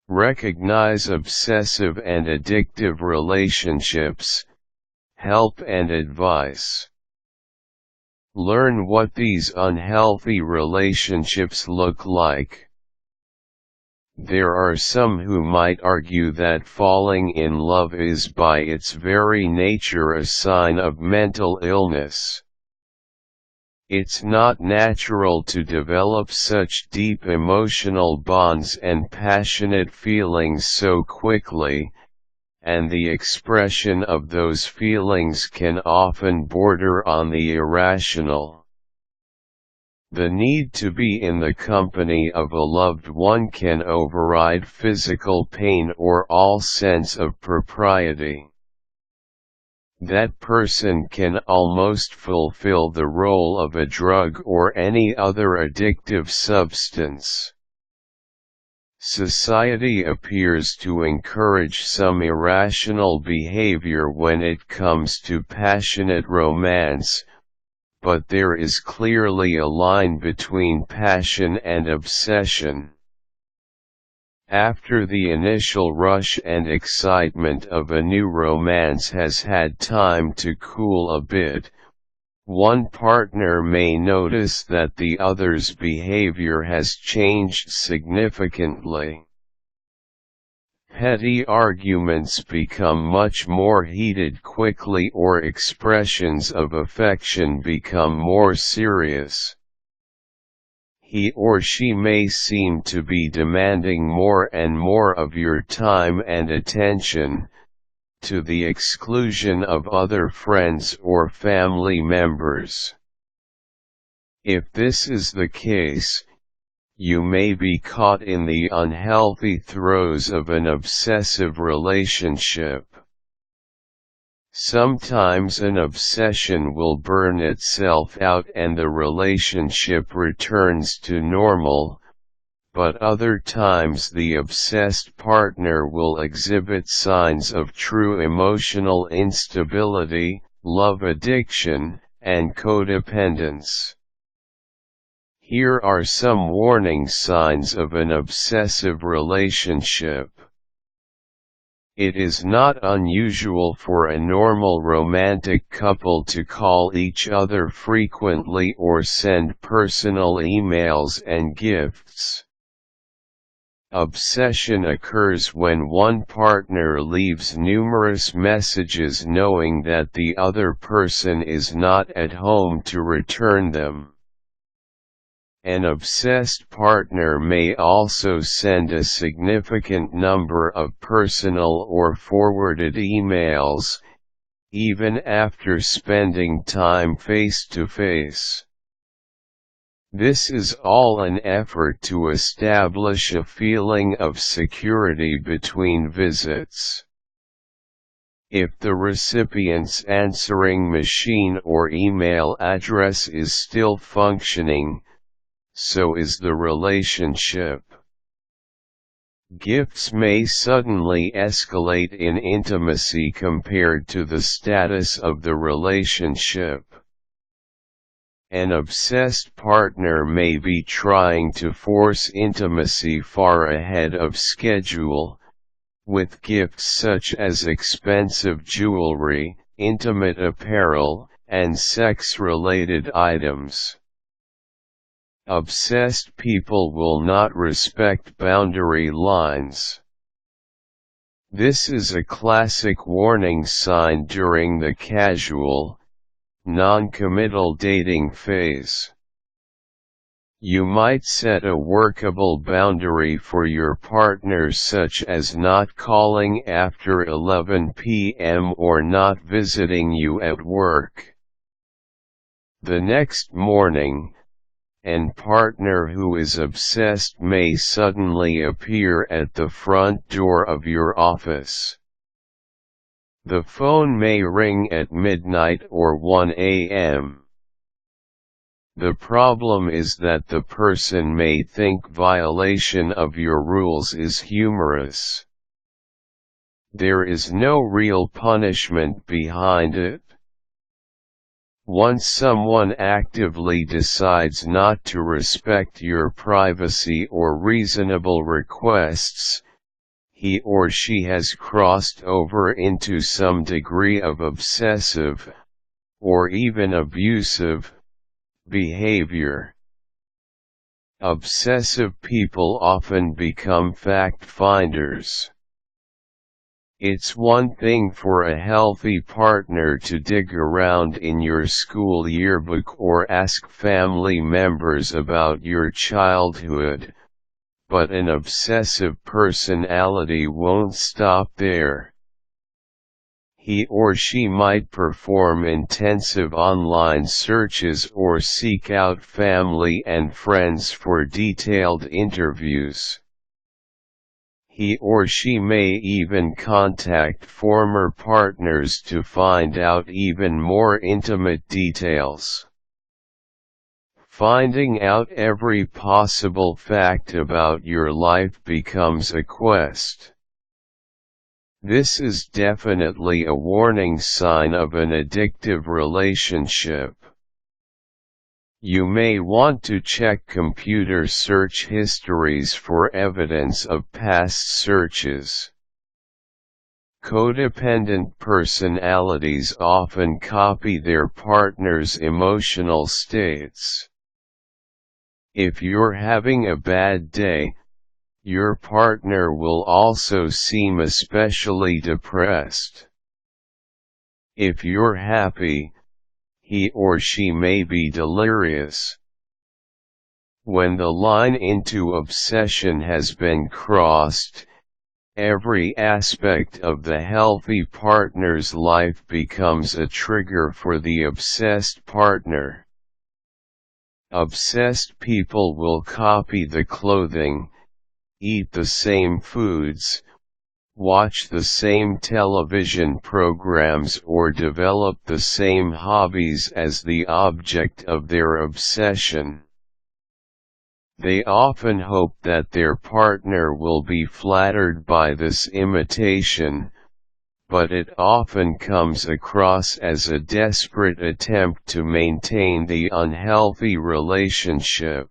Recognize obsessive and addictive relationships, help and advice. Learn what these unhealthy relationships look like. There are some who might argue that falling in love is by its very nature a sign of mental illness. It's not natural to develop such deep emotional bonds and passionate feelings so quickly, and the expression of those feelings can often border on the irrational. The need to be in the company of a loved one can override physical pain or all sense of propriety. That person can almost fulfill the role of a drug or any other addictive substance. Society appears to encourage some irrational behavior when it comes to passionate romance, but there is clearly a line between passion and obsession. After the initial rush and excitement of a new romance has had time to cool a bit, one partner may notice that the other's behavior has changed significantly. Petty arguments become much more heated quickly, or expressions of affection become more serious. He or she may seem to be demanding more and more of your time and attention, to the exclusion of other friends or family members. If this is the case, you may be caught in the unhealthy throes of an obsessive relationship. Sometimes an obsession will burn itself out and the relationship returns to normal, but other times the obsessed partner will exhibit signs of true emotional instability, love addiction, and codependence. Here are some warning signs of an obsessive relationship. It is not unusual for a normal romantic couple to call each other frequently or send personal emails and gifts. Obsession occurs when one partner leaves numerous messages knowing that the other person is not at home to return them. An obsessed partner may also send a significant number of personal or forwarded emails, even after spending time face-to-face. This is all an effort to establish a feeling of security between visits. If the recipient's answering machine or email address is still functioning, so is the relationship. Gifts may suddenly escalate in intimacy compared to the status of the relationship. An obsessed partner may be trying to force intimacy far ahead of schedule, with gifts such as expensive jewelry, intimate apparel, and sex-related items. Obsessed people will not respect boundary lines. This is a classic warning sign during the casual, non-committal dating phase. You might set a workable boundary for your partner, such as not calling after 11 p.m. or not visiting you at work. The next morning, an partner who is obsessed may suddenly appear at the front door of your office. The phone may ring at midnight or 1 a.m. The problem is that the person may think violation of your rules is humorous. There is no real punishment behind it. Once someone actively decides not to respect your privacy or reasonable requests, he or she has crossed over into some degree of obsessive, or even abusive, behavior. Obsessive people often become fact-finders. It's one thing for a healthy partner to dig around in your school yearbook or ask family members about your childhood, but an obsessive personality won't stop there. He or she might perform intensive online searches or seek out family and friends for detailed interviews. He or she may even contact former partners to find out even more intimate details. Finding out every possible fact about your life becomes a quest. This is definitely a warning sign of an addictive relationship. You may want to check computer search histories for evidence of past searches. Codependent personalities often copy their partner's emotional states. If you're having a bad day, your partner will also seem especially depressed. If you're happy, he or she may be delirious. When the line into obsession has been crossed, every aspect of the healthy partner's life becomes a trigger for the obsessed partner. Obsessed people will copy the clothing, eat the same foods, watch the same television programs or develop the same hobbies as the object of their obsession. They often hope that their partner will be flattered by this imitation, but it often comes across as a desperate attempt to maintain the unhealthy relationship.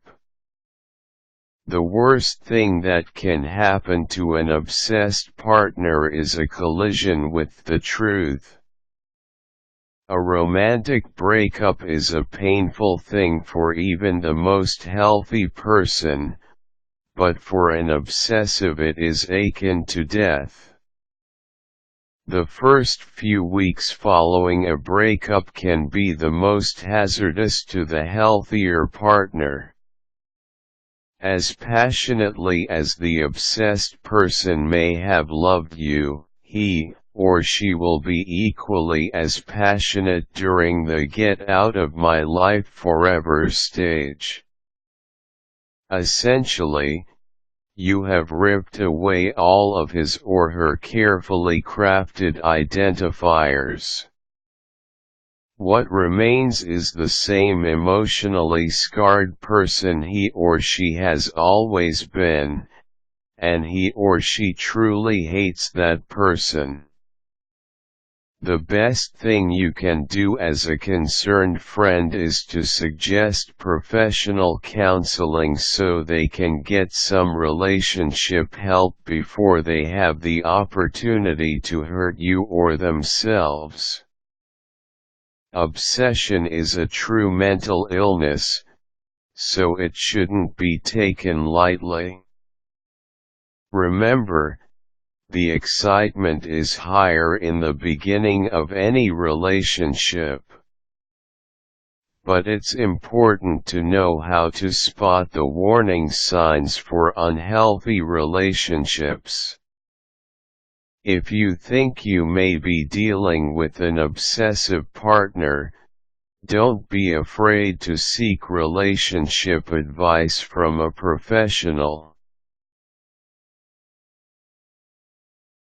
The worst thing that can happen to an obsessed partner is a collision with the truth. A romantic breakup is a painful thing for even the most healthy person, but for an obsessive it is akin to death. The first few weeks following a breakup can be the most hazardous to the healthier partner. As passionately as the obsessed person may have loved you, he or she will be equally as passionate during the get out of my life forever stage. Essentially, you have ripped away all of his or her carefully crafted identifiers. What remains is the same emotionally scarred person he or she has always been, and he or she truly hates that person. The best thing you can do as a concerned friend is to suggest professional counseling so they can get some relationship help before they have the opportunity to hurt you or themselves. Obsession is a true mental illness, so it shouldn't be taken lightly. Remember, the excitement is higher in the beginning of any relationship. But it's important to know how to spot the warning signs for unhealthy relationships. If you think you may be dealing with an obsessive partner, don't be afraid to seek relationship advice from a professional.